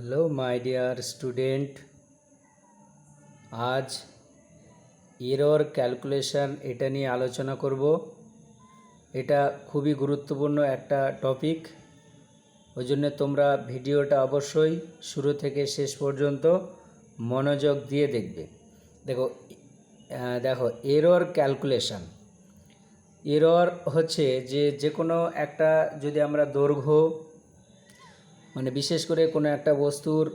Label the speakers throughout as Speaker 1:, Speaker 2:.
Speaker 1: Hello my dear student, আজ error calculation এটা নিয়ে আলোচনা করব। এটা খুবই গুরুত্বপূর্ণ একটা টপিক, ওই জন্য তোমরা ভিডিওটা অবশ্যই শুরু থেকে শেষ পর্যন্ত মনোযোগ দিয়ে দেখবে। দেখো এরর ক্যালকুলেশন, এরর হচ্ছে যে কোনো একটা, যদি আমরা দৈর্ঘ্য বিশেষ করে কোনো একটা বস্তুর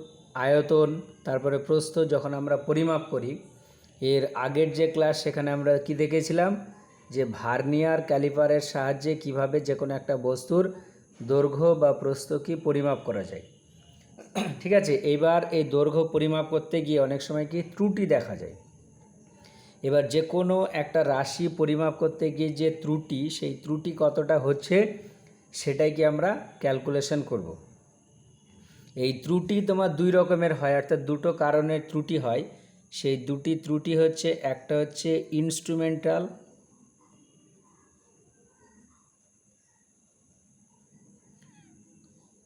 Speaker 1: আয়তন তারপরে প্রস্থ যখন আমরা পরিমাপ করি, এর আগের যে ক্লাস সেখানে আমরা কি দেখেছিলাম যে ভার্নিয়ার ক্যালিপারের সাহায্যে কিভাবে যে কোনো একটা বস্তুর দৈর্ঘ্য বা প্রস্থ কি পরিমাপ করা যায়। ঠিক আছে, এইবার এই দৈর্ঘ্য পরিমাপ করতে গিয়ে অনেক সময় কি ত্রুটি দেখা যায়। এবার যে কোনো একটা রাশি পরিমাপ করতে গিয়ে যে ত্রুটি, সেই ত্রুটি কতটা হচ্ছে সেটাই কি আমরা ক্যালকুলেশন করব। এই ত্রুটি তোমার দুই রকমের হয়, অর্থাৎ দুটো কারণের ত্রুটি হয়। সেই দুটি ত্রুটি হচ্ছে, একটা হচ্ছে ইনস্ট্রুমেন্টাল,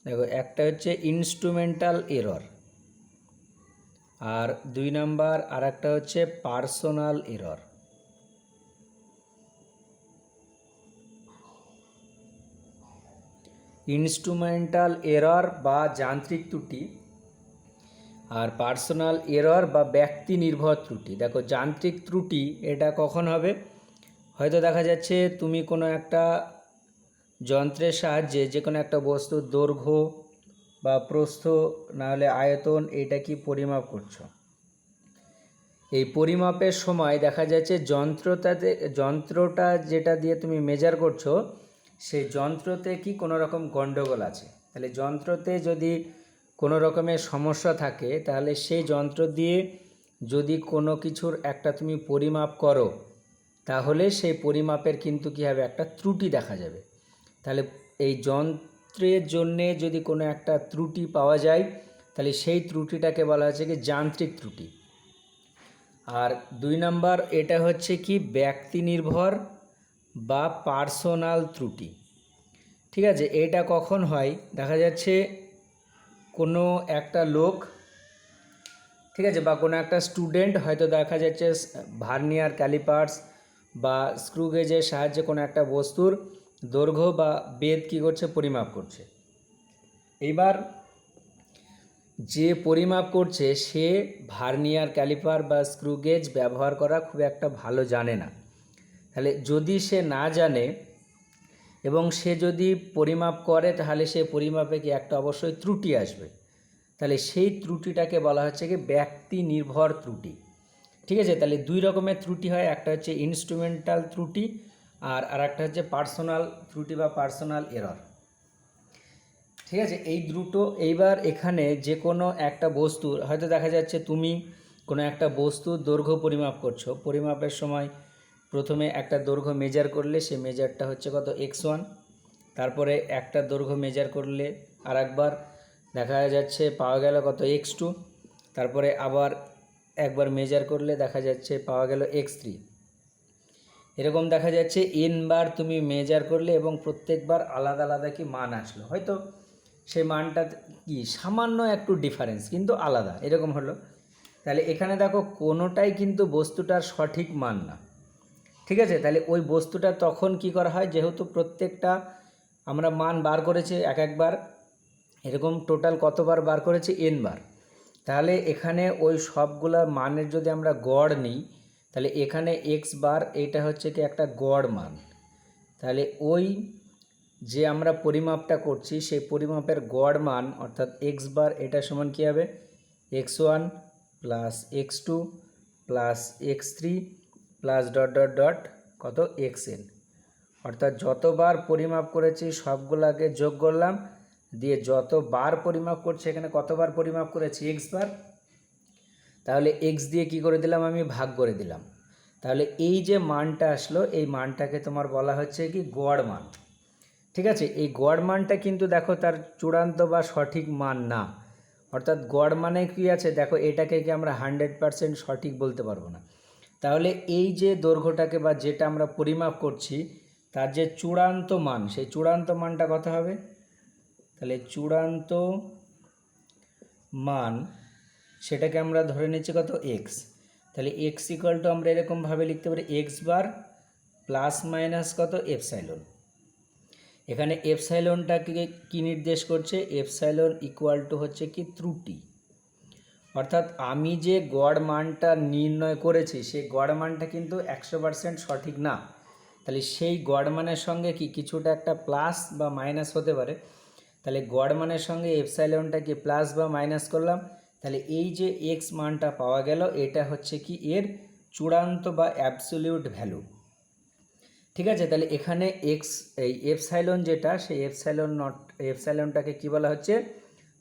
Speaker 1: দেখো একটা হচ্ছে ইনস্ট্রুমেন্টাল এরর, আর দুই নাম্বার আর একটা হচ্ছে পার্সোনাল এরর। ইনস্ট্রুমেন্টাল এরর বা যান্ত্রিক ত্রুটি, আর পার্সোনাল এরর বা ব্যক্তি নির্ভর ত্রুটি। দেখো যান্ত্রিক ত্রুটি এটা কখন হবে, হয়তো দেখা যাচ্ছে তুমি কোনো একটা যন্ত্রের সাহায্যে যে কোনো একটা বস্তুর দৈর্ঘ্য বা প্রস্থ না হলে আয়তন এটা কি পরিমাপ করছো। এই পরিমাপের সময় দেখা যাচ্ছে যন্ত্রটা যেটা দিয়ে তুমি মেজার করছো সেই যন্ত্রতে কি কোনো রকম গণ্ডগোল আছে। তাহলে যন্ত্রতে যদি কোনো রকমের সমস্যা থাকে, তাহলে সেই যন্ত্র দিয়ে যদি কোনো কিছুর একটা তুমি পরিমাপ করো, তাহলে সেই পরিমাপের কিন্তু কী হবে, একটা ত্রুটি দেখা যাবে। তাহলে এই যন্ত্রের জন্যে যদি কোনো একটা ত্রুটি পাওয়া যায়, তাহলে সেই ত্রুটিটাকে বলা হচ্ছে কি যান্ত্রিক ত্রুটি। আর দুই নাম্বার এটা হচ্ছে কি ব্যক্তি নির্ভর বা পার্সোনাল ত্রুটি। ঠিক আছে, এটা কখন হয়, দেখা যাচ্ছে কোনো একটা লোক, ঠিক আছে, বা কোনো একটা স্টুডেন্ট হয়তো দেখা যাচ্ছে ভার্নিয়ার ক্যালিপার্স বা স্ক্রু গেজের সাহায্যে কোনো একটা বস্তুর দৈর্ঘ্য বা বেধ কী করছে, পরিমাপ করছে। এইবার যে পরিমাপ করছে সে ভার্নিয়ার ক্যালিপার বা স্ক্রু গেজ ব্যবহার করা খুব একটা ভালো জানে না। তাহলে যদি সে না জানে এবং সে যদি পরিমাপ করে, তাহলে সে পরিমাপে কি একটা অবশ্যই ত্রুটি আসবে। তাহলে সেই ত্রুটিটাকে বলা হচ্ছে কি ব্যক্তি নির্ভর ত্রুটি। ঠিক আছে, তাহলে দুই রকমের ত্রুটি হয়, একটা হচ্ছে ইনস্ট্রুমেন্টাল ত্রুটি আর একটা হচ্ছে পার্সোনাল ত্রুটি বা পার্সোনাল এরর। ঠিক আছে, এই দুটো। এইবার এখানে যে কোনো একটা বস্তুর, হয়তো দেখা যাচ্ছে তুমি কোনো একটা বস্তুর দৈর্ঘ্য পরিমাপ করছো, পরিমাপের সময় প্রথমে একটা দৈর্ঘ্য মেজার করলে সে মেজারটা হচ্ছে কত x1, তারপরে একটা দৈর্ঘ্য মেজার করলে আর একবার দেখা যাচ্ছে পাওয়া গেল কত x2, তারপরে আবার একবার মেজার করলে দেখা যাচ্ছে পাওয়া গেল x3। এরকম দেখা যাচ্ছে n বার তুমি মেজার করলে এবং প্রত্যেকবার আলাদা আলাদা কি মান আসলো, হয়তো সেই মানটা কি সামান্য একটু ডিফারেন্স কিন্তু আলাদা, এরকম হলো। তাহলে এখানে দেখো কোনোটাই কিন্তু বস্তুটার সঠিক মান না। ঠিক আছে, তাহলে ওই বস্তুটা তখন কি করা হয়, যেহেতু প্রত্যেকটা আমরা মান বার করেছি একবার, এরকম টোটাল কতবার বার করেছি, n বার। তাহলে এখানে ওই সবগুলা মানের যদি আমরা গড় নিই, তাহলে এখানে x বার এটা হচ্ছে কি একটা গড় মান। তাহলে ওই যে আমরা পরিমাপটা করছি সেই পরিমাপের গড় মান অর্থাৎ x বার এটা সমান কী হবে, x1 plus x2 plus x3 plus dot dot dot কত xn, অর্থাৎ যতবার পরিমাপ করেছি সবগুলাকে যোগ করলাম, দিয়ে যতবার পরিমাপ করছি এখানে কতবার পরিমাপ করেছি x বার, তাহলে x দিয়ে কি করে দিলাম, আমি ভাগ করে দিলাম। তাহলে এই যে মানটা আসলো এই মানটাকে তোমার বলা হচ্ছে কি গড় মান। ঠিক আছে, এই গড় মানটা কিন্তু দেখো তার চূড়ান্ত বা সঠিক মান না, অর্থাৎ গড় মানে কি আছে, দেখো এটাকে কি আমরা 100% সঠিক বলতে পারবো না। তাহলে এই যে দৈর্ঘ্যটাকে বা যেটা আমরা পরিমাপ করছি তার যে চূড়ান্ত মান, সেই চূড়ান্ত মানটা কত হবে, তাহলে চূড়ান্ত মান সেটাকে আমরা ধরে নিচ্ছি কত এক্স, তাহলে এক্স ইকুয়াল টু আমরা এরকমভাবে লিখতে পারি এক্স বার প্লাস মাইনাস কত এপসাইলন। এখানে এপসাইলনটাকে কি নির্দেশ করছে, এপসাইলন ইকুয়াল টু হচ্ছে কি ত্রুটি, অর্থাৎ আমি যে গড় মানটা নির্ণয় করেছি সেই গড় মানটা কিন্তু 100% সঠিক না, তাহলে সেই গড় মানের সঙ্গে কি কিছুটা একটা প্লাস বা মাইনাস হতে পারে, তাহলে গড় মানের সঙ্গে এপসাইলনটাকে প্লাস বা মাইনাস করলাম, তাহলে এই যে এক্স মানটা পাওয়া গেল এটা হচ্ছে কি এর চূড়ান্ত বা অ্যাবসোলিউট ভ্যালু। ঠিক আছে, তাহলে এখানে এক্স এই এপসাইলন যেটা সেই এপসাইলনটাকে কি বলা হচ্ছে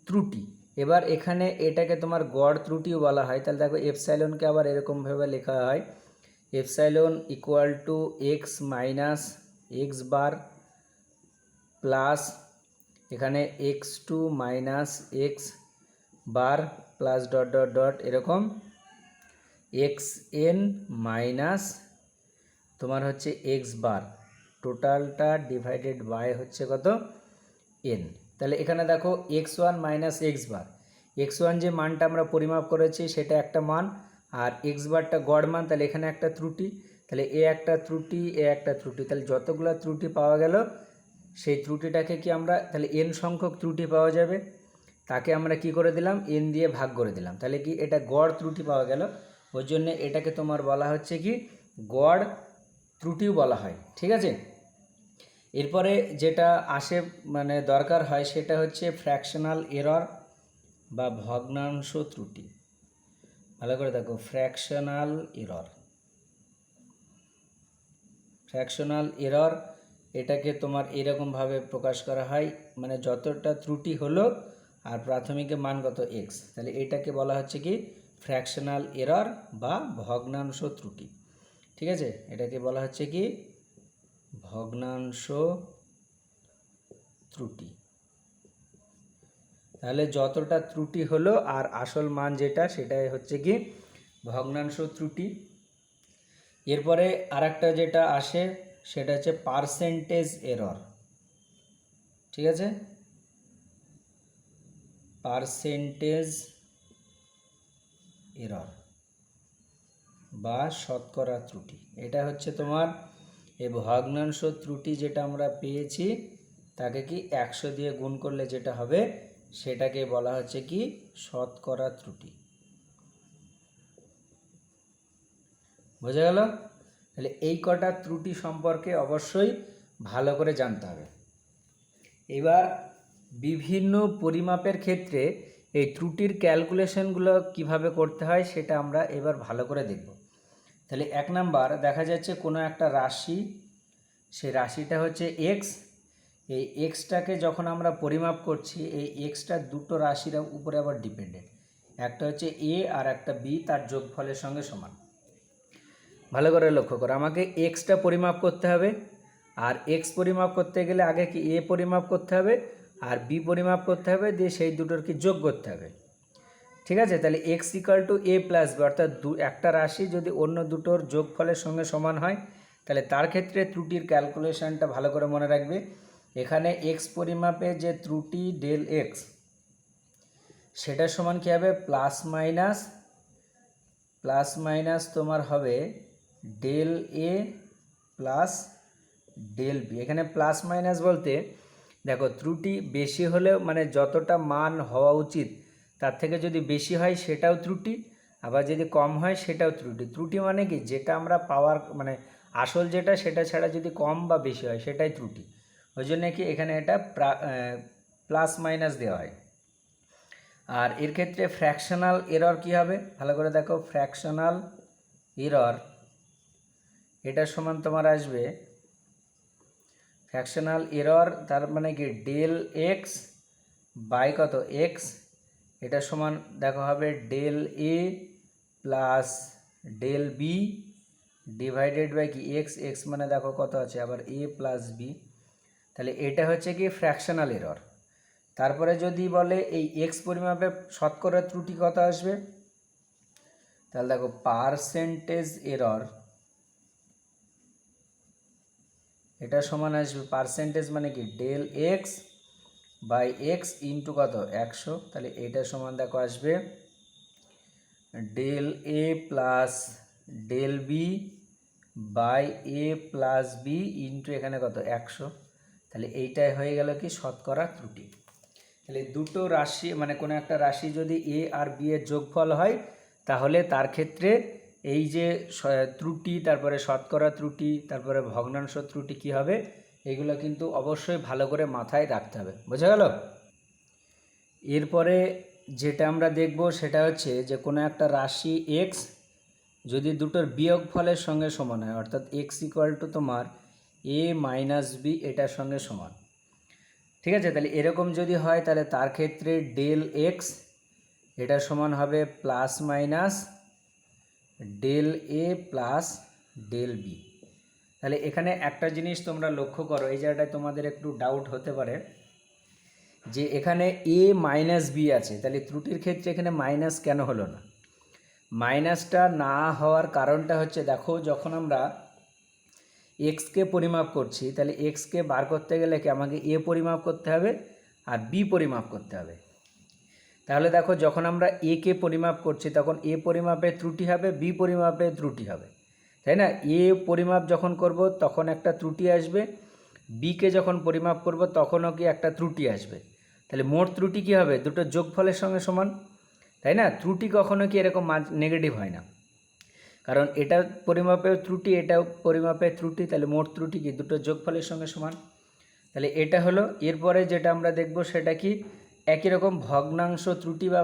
Speaker 1: ত্রুটি। এবার এখানে এটাকে তোমার গড় ত্রুটিও বলা হয়, তাহলে দেখো এপসাইলনকে আবার এরকমভাবে লেখা হয় epsilon equal to x minus x bar plus এখানে x two minus x bar plus dot dot dot এরকম এক্স এন মাইনাস তোমার হচ্ছে এক্স বার টোটালটা ডিভাইডেড বাই হচ্ছে কত এন। তাহলে এখানে দেখো x one minus x bar, x one যে মানটা আমরা পরিমাপ করেছি সেটা একটা মান, আর এক্স বারটা গড় মান, তাহলে এখানে একটা ত্রুটি, তাহলে এ একটা ত্রুটি এ একটা ত্রুটি, তাহলে যতগুলো ত্রুটি পাওয়া গেল সেই ত্রুটিটাকে কি আমরা তাহলে এন সংখ্যক ত্রুটি পাওয়া যাবে, তাকে আমরা কি করে দিলাম এন দিয়ে ভাগ করে দিলাম, তাহলে কি এটা গড় ত্রুটি পাওয়া গেল, ওই জন্য এটাকে তোমার বলা হচ্ছে কি গড় ত্রুটিও বলা হয়। ঠিক আছে, এরপরে যেটা আসে মানে দরকার হয় সেটা হচ্ছে ফ্র্যাকশনাল এরর বা ভগ্নাংশ ত্রুটি। ভালো করে দেখো ফ্র্যাকশনাল এরর এটাকে তোমার এরকমভাবে প্রকাশ করা হয়, মানে যতটা ত্রুটি হলো আর প্রাথমিকে মান কত এক্স, তাহলে এটাকে বলা হচ্ছে কি ফ্র্যাকশনাল এরর বা ভগ্নাংশ ত্রুটি। ঠিক আছে, এটাকে বলা হচ্ছে কি ভগ্নাংশ ত্রুটি। তাহলে যতটা ত্রুটি হলো আর আসল মান যেটা সেটাই হচ্ছে কি ভগ্নাংশ ত্রুটি। এরপরে আরেকটা যেটা আসে সেটা হচ্ছে পার্সেন্টেজ এরর। ঠিক আছে, পার্সেন্টেজ এরর বা শতকরা ত্রুটি, এটা হচ্ছে তোমার এই ভগ্নাংশ ত্রুটি যেটা আমরা পেয়েছি তাকে কি 100 দিয়ে গুণ করলে যেটা হবে সেটাকে বলা হচ্ছে কি শতকরা ত্রুটি। বোঝা গেল? তাহলে এই কটা ত্রুটি সম্পর্কে অবশ্যই ভালো করে জানতে হবে। এবার বিভিন্ন পরিমাপের ক্ষেত্রে এই ত্রুটির ক্যালকুলেশনগুলো কিভাবে করতে হয় সেটা আমরা এবার ভালো করে দেখব। তাহলে 1 নাম্বার দেখা যাচ্ছে কোনো একটা রাশি, সেই রাশিটা হচ্ছে এক্স, এই এক্সটাকে যখন আমরা পরিমাপ করছি এই এক্সটা দুটো রাশির উপরে আবার ডিপেন্ডেন্ট, একটা হচ্ছে এ আর একটা বি, তার যোগফলের সঙ্গে সমান। ভালো করে লক্ষ্য করো, আমাকে এক্সটা পরিমাপ করতে হবে, আর এক্স পরিমাপ করতে গেলে আগে কি এ পরিমাপ করতে হবে আর বি পরিমাপ করতে হবে, দিয়ে সেই দুটোর কি যোগ করতে হবে। ঠিক আছে, তাহলে X equal to A plus B, অর্থাৎ একটা রাশি যদি অন্য দুটোর যোগফলের সঙ্গে সমান হয় তাহলে তার ক্ষেত্রে ত্রুটির ক্যালকুলেশনটা ভালো করে মনে রাখবে। এখানে এক্স পরিমাপে যে ত্রুটি ডেল এক্স সেটার সমান কী হবে প্লাস মাইনাস তোমার হবে del A plus del B. এখানে প্লাস মাইনাস বলতে দেখো ত্রুটি বেশি হলেও মানে যতটা মান হওয়া উচিত তার থেকে যদি বেশি হয় সেটাও ত্রুটি, আবার যদি কম হয় সেটাও ত্রুটি। ত্রুটি মানে কি যেটা আমরা পাওয়ার মানে আসল যেটা সেটা ছাড়া যদি কম বা বেশি হয় সেটাই ত্রুটি, ওই জন্য কি এখানে এটা প্লাস মাইনাস দেওয়া হয়। আর এর ক্ষেত্রে ফ্র্যাকশনাল এরর কি হবে ভালো করে দেখো, ফ্র্যাকশনাল এরর এটা সমান তোমার আসবে ফ্র্যাকশনাল এরর তার মানে কি ডেল এক্স বাই কত এক্স, এটা সমান দেখো হবে del A plus del B divided by কি এক্স, এক্স মানে দেখো কত আছে আবার এ প্লাস বি, তাহলে এটা হচ্ছে কি ফ্র্যাকশনাল এরর। তারপরে যদি বলে এই এক্স পরিমাপে শতকরা ত্রুটি কত আসবে, তাহলে দেখো পার্সেন্টেজ এরর এটা সমান আসবে পার্সেন্টেজ মানে কি del X by X into কত 100, তাহলে এইটা সমান দেখো আসবে del A plus del B by A plus B into এখানে কত 100, তাহলে এইটাই হয়ে গেল কি শতকরা ত্রুটি। তাহলে দুটো রাশি মানে কোনো একটা রাশি যদি এ আর বি এর যোগফল হয় তাহলে তার ক্ষেত্রে এই যে ত্রুটি, তারপরে শতকরা ত্রুটি, তারপরে ভগ্নাংশ ত্রুটি কী হবে, এগুলো কিন্তু অবশ্যই ভালো করে মাথায় রাখতে হবে। বোঝা গেল? এরপরে যেটা আমরা দেখব সেটা হচ্ছে যে কোনো একটা রাশি এক্স যদি দুটোর বিয়োগফলের সঙ্গে সমান হয়, অর্থাৎ এক্স ইকুয়াল টু তোমার এ মাইনাস বি এটার সঙ্গে সমান, ঠিক আছে? তাহলে এরকম যদি হয় তাহলে তার ক্ষেত্রে ডেল এক্স এটা সমান হবে plus minus del A plus del B. তাহলে এখানে একটা জিনিস তোমরা লক্ষ্য করো, এই জায়গাটায় তোমাদের একটু ডাউট হতে পারে যে এখানে এ মাইনাস বি আছে, তাহলে ত্রুটির ক্ষেত্রে এখানে মাইনাস কেন হলো না? মাইনাসটা না হওয়ার কারণটা হচ্ছে, দেখো যখন আমরা এক্সকে পরিমাপ করছি তাহলে এক্সকে বার করতে গেলে কি আমাকে এ পরিমাপ করতে হবে আর বি পরিমাপ করতে হবে। তাহলে দেখো যখন আমরা এ কে পরিমাপ করছি তখন এ পরিমাপে ত্রুটি হবে, বি পরিমাপে ত্রুটি হবে, তাই না? এ পরিমাপ যখন করব তখন একটা ত্রুটি আসবে, বিকে যখন পরিমাপ করব তখনও কি একটা ত্রুটি আসবে। তাহলে মোট ত্রুটি কী হবে? দুটো যোগফলের সঙ্গে সমান, তাই না? ত্রুটি কখনো কি এরকম নেগেটিভ হয় না, কারণ এটা পরিমাপের ত্রুটি, এটাও পরিমাপের ত্রুটি, তাহলে মোট ত্রুটি কি দুটো যোগফলের সঙ্গে সমান। তাহলে এটা হলো। এরপরে যেটা আমরা দেখব সেটা কি একই রকম ভগ্নাংশ ত্রুটি বা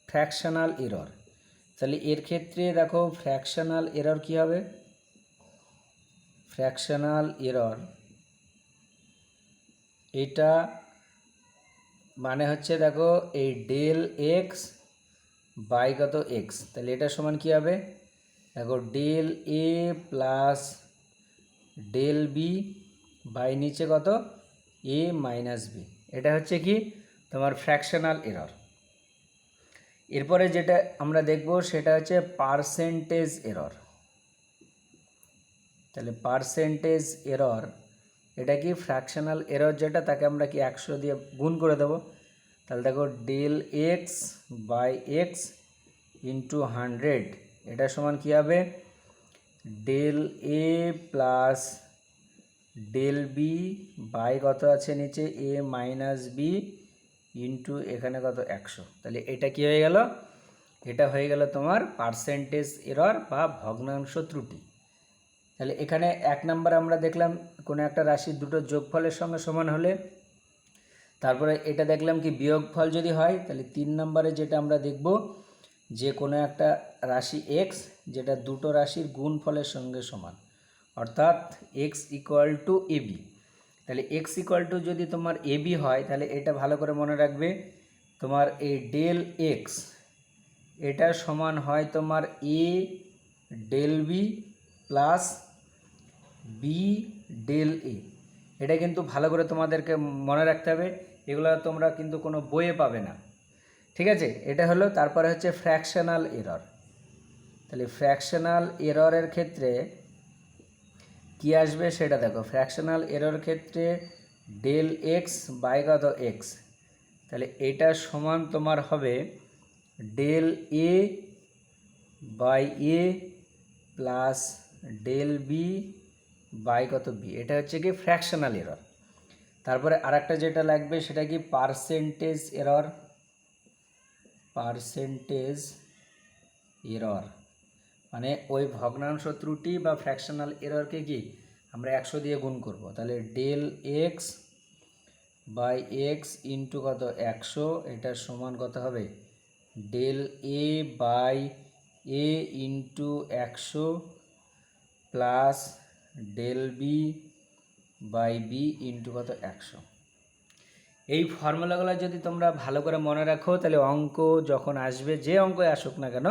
Speaker 1: ফ্র্যাকশনাল এরর। তাহলে এর ক্ষেত্রে দেখো ফ্র্যাকশনাল এরর কী হবে? ফ্র্যাকশনাল এরর এটা মানে হচ্ছে দেখো এই ডেল এক্স বাই কত এক্স, তাহলে এটা সমান কী হবে? দেখো del A plus del B by নিচে কত এ মাইনাস বি, এটা হচ্ছে কি তোমার ফ্র্যাকশনাল এরর। এরপরে যেটা আমরা দেখব সেটা হচ্ছে পার্সেন্টেজ এরর। তাহলে পার্সেন্টেজ এরর এটা কি ফ্র্যাকশনাল এরর, যেটা তাকে আমরা কি 100 দিয়ে গুণ করে দেবো। তাহলে দেখো del X by X into 100 এটা সমান কী হবে? Del A plus del B by কত আছে নিচে এ মাইনাস বি ইন্টু এখানে কত 100। তাহলে এটা কি হয়ে গেল? এটা হয়ে গেল তোমার পার্সেন্টেজ এরর বা ভগ্নাংশ ত্রুটি। তাহলে এখানে 1 নম্বর আমরা দেখলাম কোনো একটা রাশির দুটো যোগফলের সঙ্গে সমান হলে, তারপরে এটা দেখলাম কি বিয়োগফল যদি হয়। তাহলে 3 নম্বরে যেটা আমরা দেখব যে কোনো একটা রাশি এক্স যেটা দুটো রাশির গুণফলের সঙ্গে সমান, অর্থাৎ এক্স ইকুয়াল টু এবি। তাহলে এক্স ইকুয়াল টু যদি তোমার এবি হয় তাহলে এটা ভালো করে মনে রাখবে, তোমার এই ডেল এক্স এটা সমান হয় তোমার A del B plus B del A. এটা কিন্তু ভালো করে তোমাদেরকে মনে রাখতে হবে, এগুলো তোমরা কিন্তু কোনো বইয়ে পাবে না, ঠিক আছে? এটা হলো। তারপরে হচ্ছে ফ্র্যাকশনাল এরর। তাহলে ফ্র্যাকশনাল এররের ক্ষেত্রে কি আসবে সেটা দেখো। ফ্র্যাকশনাল এরর ক্ষেত্রে ডেল এক্স বাই কত এক্স, তাহলে এটা সমান তোমার হবে del A by A plus del B by কত বি, এটা হচ্ছে কি ফ্র্যাকশনাল এরর। তারপরে আরেকটা যেটা লাগবে সেটা কি পার্সেন্টেজ এরর। পার্সেন্টেজ এরর মানে ওই ভগ্নাংশ ত্রুটি বা ফ্র্যাকশনাল এররকে কি আমরা 100 দিয়ে গুণ করব। তাহলে del X by X into কত 100 এটার সমান কত হবে? Del A by A into 100 plus del B by B into কত 100। এই ফর্মুলাগুলো যদি তোমরা ভালো করে মনে রাখো তাহলে অঙ্ক যখন আসবে, যে অঙ্কই আসুক না কেন,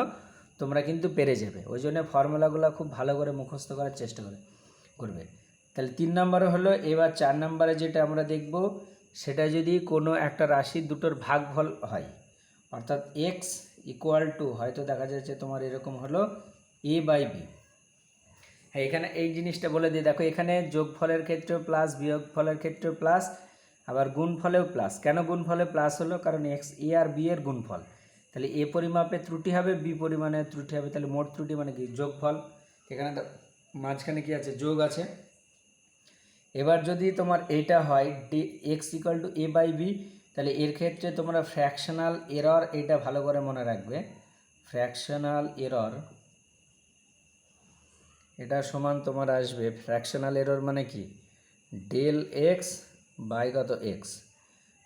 Speaker 1: তোমরা কিন্তু পেরে যাবে। ওই জন্য ফর্মুলাগুলো খুব ভালো করে মুখস্থ করার চেষ্টা করবে। তাহলে 3 নম্বরে হলো। এবার 4 নম্বরে যেটা আমরা দেখব সেটা যদি কোনো একটা রাশির দুটোর ভাগফল হয়, অর্থাৎ এক্স ইকুয়াল টু হয়তো দেখা যাচ্ছে তোমার এরকম হলো এ বাই বি। হ্যাঁ, এখানে এই জিনিসটা বলে দিই, দেখো এখানে যোগফলের ক্ষেত্রে প্লাস, বিয়োগফলের ক্ষেত্রে প্লাস, আবার গুণফলেও প্লাস। কেন গুণফলে প্লাস হলো? কারণ এক্স এ আর বি এর গুণফল। তাহলে এ পরিমাপে ত্রুটি হবে, বি পরিমাণে ত্রুটি হবে, তাহলে মোট ত্রুটি মানে কি? যোগফল। এখানে মাঝখানে কি আছে? যোগ আছে। এবার যদি তোমার এইটা হয় X equal to A by B, তাহলে এর ক্ষেত্রে তোমরা ফ্র্যাকশনাল এরর এটা ভালো করে মনে রাখবে। ফ্র্যাকশনাল এরর এটা সমান তোমার আসবে, ফ্র্যাকশনাল এরর মানে কি? ডেল এক্স বাই কত? এক্স।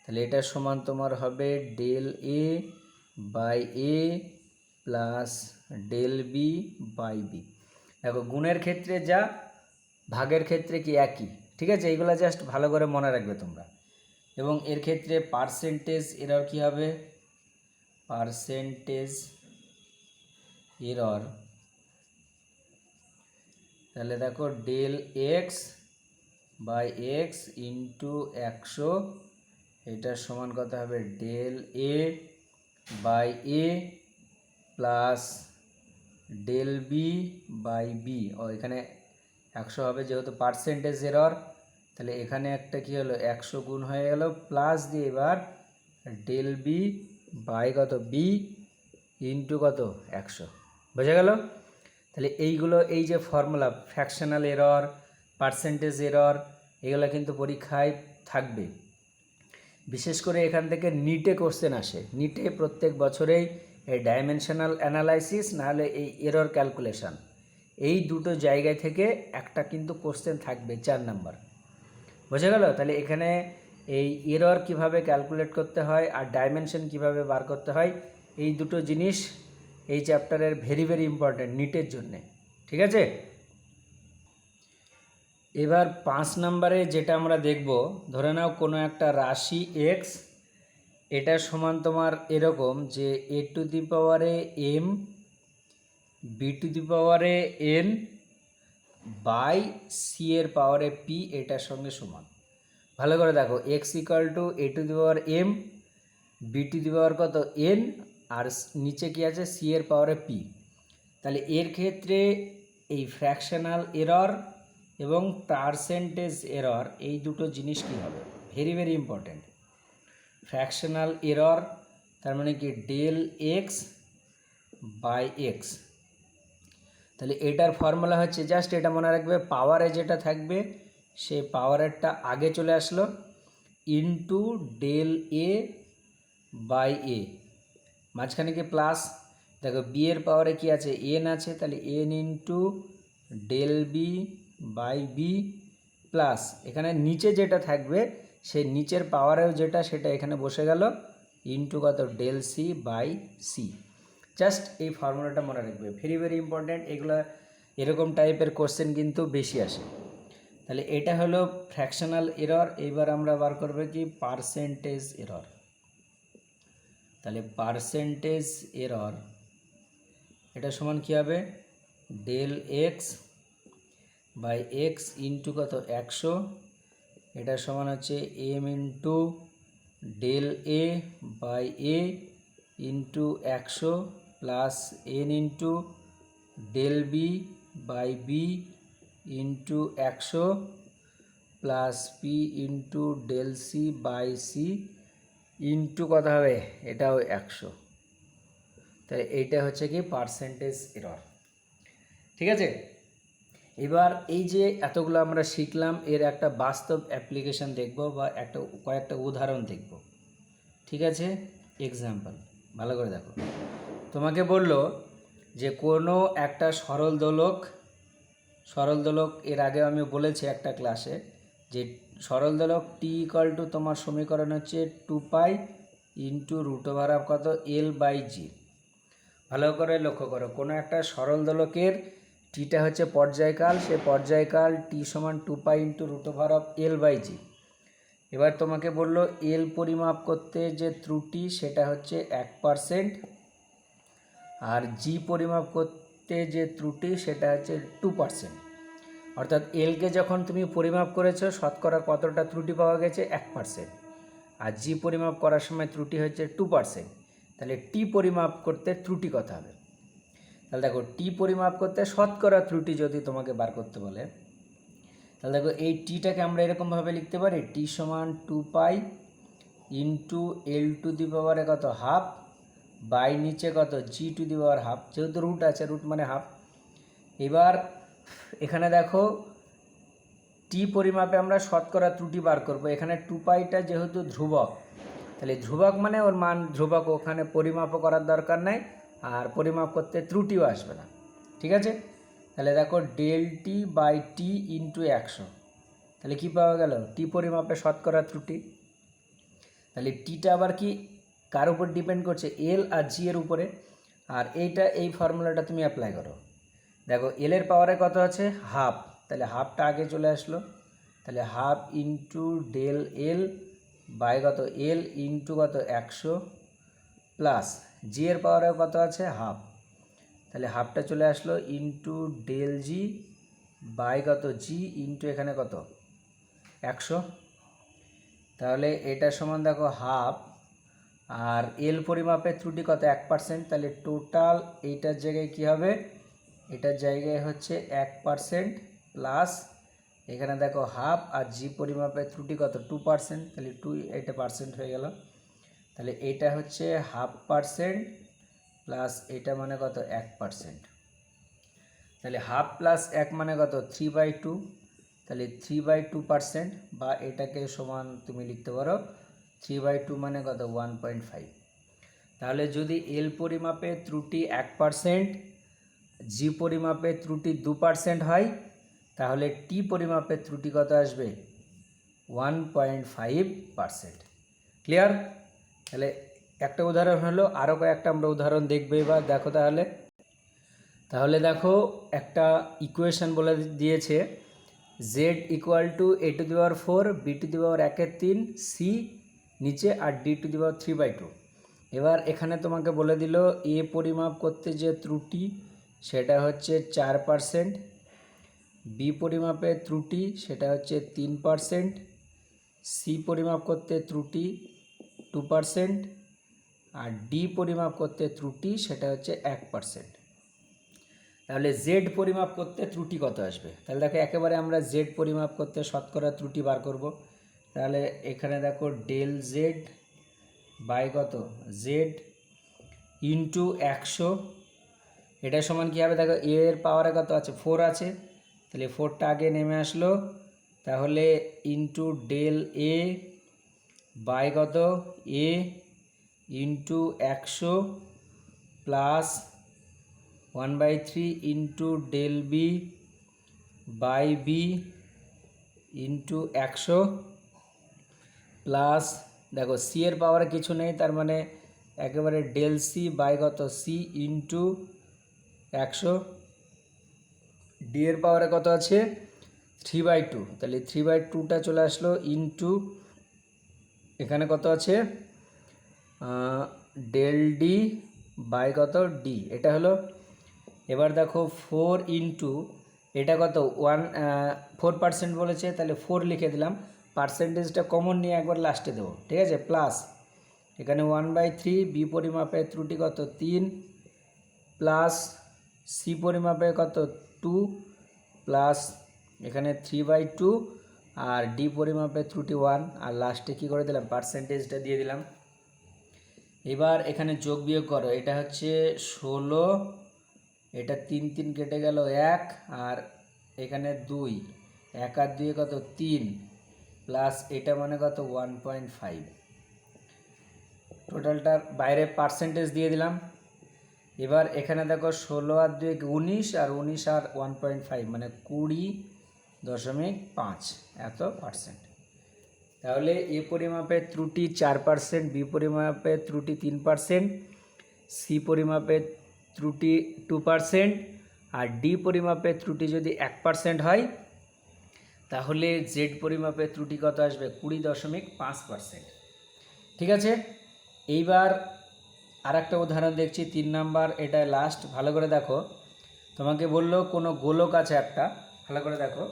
Speaker 1: তাহলে এটা সমান তোমার হবে del A by A plus del B by B. দেখো গুণের ক্ষেত্রে যা, ভাগের ক্ষেত্রে কি একই, ঠিক আছে? এইগুলো জাস্ট ভালো করে মনে রাখবে তোমরা। এবং এর ক্ষেত্রে পার্সেন্টেজ এরর কি হবে? পার্সেন্টেজ এরর, তাহলে দেখো del X by X into 100, এটার সমান কত হবে? Del A by A plus del B by B. ও এখানে 100 হবে যেহেতু পার্সেন্টেজ এরর, তাহলে এখানে একটা কি হলো? 100 গুণ হয়ে গেল, প্লাস দিয়ে এবার ডেল বি বাই কত? বি ইন্টু কত? 100। বোঝা গেল? তাহলে এইগুলো, এই যে formula fractional error, percentage error, এগুলো কিন্তু পরীক্ষায় থাকবে। বিশেষ করে এখান থেকে নিটে কোশ্চেন আসে। নিটে প্রত্যেক বছরেই এই ডাইমেনশনাল অ্যানালাইসিস নাহলে এই এরর ক্যালকুলেশন, এই দুটো জায়গায় থেকে একটা কিন্তু কোশ্চেন থাকবে 4 নাম্বার। বোঝা গেল? তাহলে এখানে এই এরর কিভাবে ক্যালকুলেট করতে হয় আর ডাইমেনশন কিভাবে বার করতে হয়, এই দুটো জিনিস এই চ্যাপ্টারের ভেরি ভেরি ইম্পর্ট্যান্ট নিটের জন্যে, ঠিক আছে? এবার 5 নম্বরে যেটা আমরা দেখব, ধরে নাও কোনো একটা রাশি এক্স, এটা সমান তোমার এরকম যে এ টু দি পাওয়ারে এম বি টু দি পাওয়ারে এন বাই সি এর পাওয়ারে পি, এটার সঙ্গে সমান। ভালো করে দেখো, X equal to A to the power M B to the power কত? এন, আর নিচে কি আছে? সি এর পাওয়ারে পি। তাহলে এর ক্ষেত্রে এই ফ্র্যাকশনাল এরর এবং পার্সেন্টেজ এরর, এই দুটো জিনিস কী হবে? Very very important. Fractional error তার মানে কি? Del X by X. তাহলে এটার ফর্মুলা হচ্ছে, জাস্ট এটা মনে রাখবে, পাওয়ারে যেটা থাকবে সে পাওয়ারেরটা আগে চলে আসলো, ইন্টু ডেল এ বাই এ, মাঝখানে কি প্লাস। দেখো বি এর পাওয়ারে কি আছে? এন আছে, তাহলে N into del B by B plus এখানে নিচে যেটা থাকবে সেই নিচের পাওয়ারেও যেটা, সেটা এখানে বসে গেল, ইন্টু কত? Del C by C. Just এই ফর্মুলাটা মনে রাখবে, ভেরি ভেরি ইম্পর্ট্যান্ট। এগুলো এরকম টাইপের কোশ্চেন কিন্তু বেশি আসে। তাহলে এটা হলো ফ্র্যাকশনাল এরর। এইবার আমরা বার করবো কি? Percentage error. তাহলে পার্সেন্টেজ এরর এটা সমান কী হবে? Del X by X into কত? 100, এটা সমান হচ্ছে M into del A by A into 100 plus N into del B by B into 100 plus P into del C by C into কত হবে? এটাও 100। তাহলে এইটা হচ্ছে কি? পার্সেন্টেজ এরর, ঠিক আছে? এবার এই যে এতগুলো আমরা শিখলাম, এর একটা বাস্তব অ্যাপ্লিকেশন দেখব বা কয়েকটা উদাহরণ দেখব, ঠিক আছে? এক্সাম্পল ভালো করে দেখো। তোমাকে বলল যে কোনো একটা সরল দোলক, এর আগে আমি বলেছি একটা ক্লাসে যে সরল দোলক টি ইকুয়াল টু তোমার সমীকরণ হচ্ছে 2π ইন্টু রুট ওভার অফ কত? এল বাই জি। ভালো করে লক্ষ্য করো, কোনো একটা সরল দোলকের টিটা হচ্ছে পর্যায়কাল, সে পর্যায়কাল টি সমান 2π into root over of L by G. এবার তোমাকে বললো এল পরিমাপ করতে যে ত্রুটি সেটা হচ্ছে 1%, আর জি পরিমাপ করতে যে ত্রুটি সেটা হচ্ছে 2%। অর্থাৎ এলকে যখন তুমি পরিমাপ করেছো শতকরা কতটা ত্রুটি পাওয়া গেছে? 1%। আর জি পরিমাপ করার সময় ত্রুটি হচ্ছে 2%। তাহলে টি পরিমাপ করতে ত্রুটি কত হবে? তাহলে দেখো, টি পরিমাপ করতে শতকরা ত্রুটি যদি তোমাকে বার করতে বলে, তাহলে দেখো এই টিটাকে আমরা এরকমভাবে লিখতে পারি, টি সমান 2 pi into L to the পাওয়ারে কত হাফ বাই নিচে কত জি টু দি পাওয়ার হাফ, যেহেতু রুট আছে রুট মানে হাফ। এবার এখানে দেখো টি পরিমাপে আমরা শতকরা ত্রুটি বার করব। এখানে 2পাইটা যেহেতু ধ্রুবক, তাহলে ধ্রুবক মানে ওর মান ধ্রুবক, ওখানে পরিমাপও করার দরকার নাই আর পরিমাপ করতে ত্রুটিও আসবে না, ঠিক আছে। তাহলে দেখো del T by T into 100, তাহলে কি পাওয়া গেল, টি পরিমাপে শতকরা ত্রুটি। তাহলে টিটা আবার কি কার উপর ডিপেন্ড করছে, এল আর জি এর উপরে। আর এই ফর্মুলাটা তুমি অ্যাপ্লাই করো। দেখো এল এর পাওয়ারে কত আছে হাফ, তাহলে হাফটা আগে চলে আসলো, তাহলে half into del L by কত এল ইন্টু কত 100 প্লাস জি এর পাওয়ারে কত আছে হাফ, তাহলে হাফটা চলে আসলো ইন্টু ডেল জি বাই কত জি ইন্টু এখানে কত 100। তাহলে এটা সমান দেখো হাফ, আর এল পরিমাপের ত্রুটি কত 1%, তাহলে টোটাল এইটার জায়গায় কি হবে, এটার জায়গায় হচ্ছে 1% প্লাস এখানে দেখো হাফ, আর জি পরিমাপের ত্রুটি কত 2%, তাহলে এটা পার্সেন্ট হয়ে গেল। তাহলে এটা হচ্ছে 0.5% প্লাস এটা মানে কত 1%, তাহলে হাফ প্লাস 1 মানে কত 3/2, তাহলে 3/2%, বা এটাকে সমান তুমি লিখতে পারো 3/2 মানে কত 1.5। তাহলে যদি এল পরিমাপে ত্রুটি 1%, জি পরিমাপে ত্রুটি 2% হয়, তাহলে টি পরিমাপের ত্রুটি কত আসবে 1.5%। ক্লিয়ার? তাহলে একটা উদাহরণ হলো, আরও কয়েকটা আমরা উদাহরণ দেখবো এবার। দেখো তাহলে দেখো একটা ইকুয়েশন বলে দিয়েছে, Z equal to A to the power 4 B to the power 1/3 C নিচে আর ডি টু দি পাওয়ার 3/2। এবার এখানে তোমাকে বলে দিল এ পরিমাপ করতে যে ত্রুটি সেটা হচ্ছে 4%, বি পরিমাপের ত্রুটি সেটা হচ্ছে 3%, সি পরিমাপ করতে ত্রুটি 2%, আর ডি পরিমাপ করতে ত্রুটি সেটা হচ্ছে 1%। তাহলে জেড পরিমাপ করতে ত্রুটি কত আসবে, তাহলে দেখো একেবারে আমরা জেড পরিমাপ করতে শতকরা ত্রুটি বার করব। তাহলে এখানে দেখো ডেল জেড বাই কত জেড ইন্টু 100, এটা সমান কী হবে, দেখো এর পাওয়ারে কত আছে 4 আছে, তাহলে 4টা আগে নেমে আসলো, তাহলে ইন্টু ডেল এ বাই কত A into 100 plus 1/3 into del B by B into 100 plus দেখো সি এর পাওয়ারে কিছু নেই, তার মানে একেবারে ডেল সি বাই কত সি ইন্টু 100, ডি এর পাওয়ারে কত আছে 3/2, তাহলে 3/2টা চলে আসলো ইন্টু এখানে কত আছে ডেল ডি বাই কত ডি, এটা হলো। এবার দেখো 4 ইন্টু এটা কত 4% বলেছে, তাহলে 4 লিখে দিলাম, পার্সেন্টেজটা কমন নিয়ে একবার লাস্টে দেবো, ঠিক আছে, প্লাস এখানে 1/3 বি পরিমাপের ত্রুটি কত 3 প্লাস সি পরিমাপে কত 2 প্লাস এখানে 3/2 আর ডি পরিমাপের ত্রুটি 1, আর লাস্টে কী করে দিলাম পার্সেন্টেজটা দিয়ে দিলাম। এবার এখানে যোগ বিয়োগ করো, এটা হচ্ছে 16, এটা 3 3 কেটে গেল 1, আর এখানে 2, 1 আর 2 কত 3 প্লাস এটা মানে কত 1.5, টোটালটার বাইরে পার্সেন্টেজ দিয়ে দিলাম। এবার এখানে দেখো 16 আর 2 19, আর 19 আর 1.5 মানে 20.5 এত পার্সেন্ট। তাহলে এ পরিমাপের ত্রুটি 4%, বি পরিমাপের ত্রুটি 3%, সি পরিমাপের ত্রুটি 2%, আর ডি পরিমাপের ত্রুটি যদি 1% হয়, তাহলে জেড পরিমাপের ত্রুটি কত আসবে 20.5%। ঠিক আছে, এইবার আর একটা উদাহরণ দেখছি 3 নাম্বার, এটা লাস্ট, ভালো করে দেখো। তোমাকে বললো কোনো গোলক আছে একটা, ভালো করে দেখো,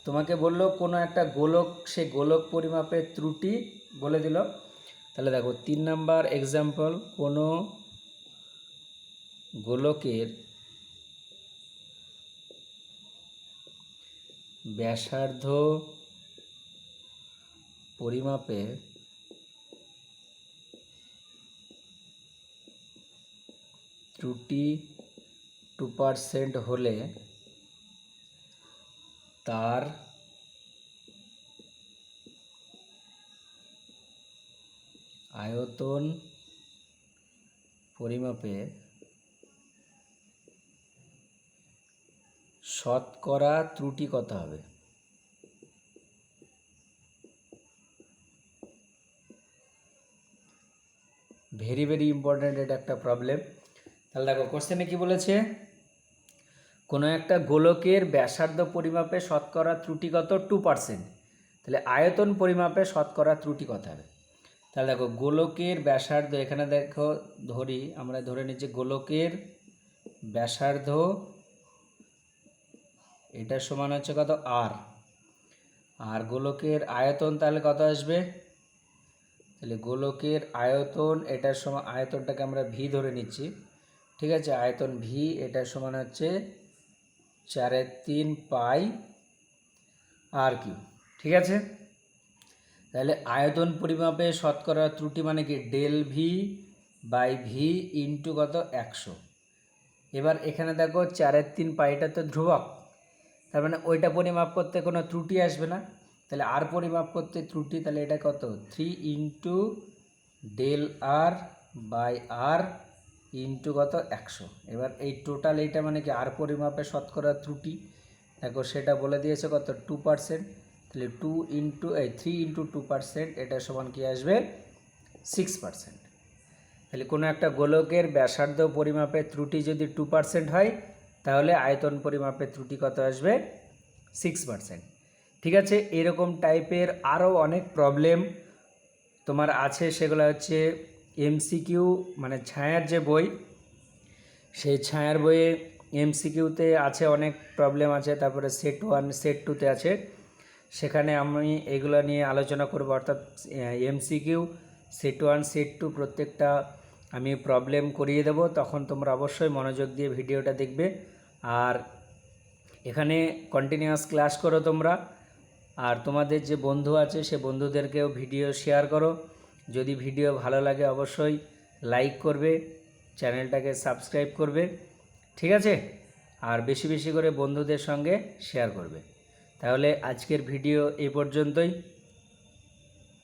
Speaker 1: তোমাকে বললো কোনো একটা গোলক, সে গোলক পরিমাপের ত্রুটি বলে দিল। তাহলে দেখো 3 নাম্বার এক্সাম্পল, কোনো গোলকের ব্যাসার্ধ পরিমাপে ত্রুটি 2% হলে তার আয়তন পরিমাপে শতকরা ত্রুটি কত হবে? ভেরি ভেরি ইম্পর্ট্যান্ট, এটা একটা প্রবলেম। তাহলে দেখো কোশ্চেনে কি বলেছে, কোনো একটা গোলকের ব্যাসার্ধ পরিমাপে শতকরা ত্রুটি কত? 2%। তাহলে আয়তন পরিমাপে শতকরা ত্রুটি কত হবে? তাহলে দেখো গোলকের ব্যাসার্ধ, এখানে দেখো আমরা ধরে নিচ্ছি গোলকের ব্যাসার্ধ এটা সমান হচ্ছে কত? আর গোলকের আয়তন তাহলে কত আসবে? তাহলে গোলকের আয়তন এটার সমান, আয়তনটাকে আমরা ভি ধরে নিচ্ছি, ঠিক আছে? আয়তন ভি এটার সমান হচ্ছে 4/3 পাই আর কিউ, ঠিক আছে? তাহলে আয়তন পরিমাপে শতকরা ত্রুটি মানে কি? Del V by V into কত? 100। এবার এখানে দেখো 4/3 পাইটা তো ধ্রুবক, তার মানে ওইটা পরিমাপ করতে কোনো ত্রুটি আসবে না। তাহলে আর পরিমাপ করতে ত্রুটি, তাহলে এটা কত? 3 into del R by R into কত? 100। এবার এই টোটাল এইটা মানে কি? আর পরিমাপে শতকরা ত্রুটি, দেখো সেটা বলে দিয়েছে কত? 2%। তাহলে 3 ইন্টু 2% এটা সমান কি আসবে? 6%। তাহলে কোনো একটা গোলকের ব্যাসার্ধ পরিমাপের ত্রুটি যদি 2% হয়, তাহলে আয়তন পরিমাপের ত্রুটি কত আসবে? 6%। ঠিক আছে, এরকম টাইপের আরও অনেক প্রবলেম তোমার আছে, সেগুলো হচ্ছে এমসিকিউ, মানে ছায়ার যে বই, সেই ছায়ার বইয়ে এমসিকিউতে আছে, অনেক প্রবলেম আছে। তারপরে সেট 1 সেট 2তে আছে, সেখানে আমি এগুলো নিয়ে আলোচনা করব। অর্থাৎ এমসিকিউ সেট 1 সেট 2 প্রত্যেকটা আমি প্রবলেম করিয়ে দেব, তখন তোমরা অবশ্যই মনোযোগ দিয়ে ভিডিওটা দেখবে। আর এখানে কন্টিনিউয়াস ক্লাস করো তোমরা, আর তোমাদের যে বন্ধু আছে সে বন্ধুদেরকেও ভিডিও শেয়ার করো। যদি ভিডিও ভালো লাগে অবশ্যই লাইক করবে, চ্যানেলটাকে সাবস্ক্রাইব করবে, ঠিক আছে? আর বেশি বেশি করে বন্ধুদের সঙ্গে শেয়ার করবে। তাহলে আজকের ভিডিও এই পর্যন্তই।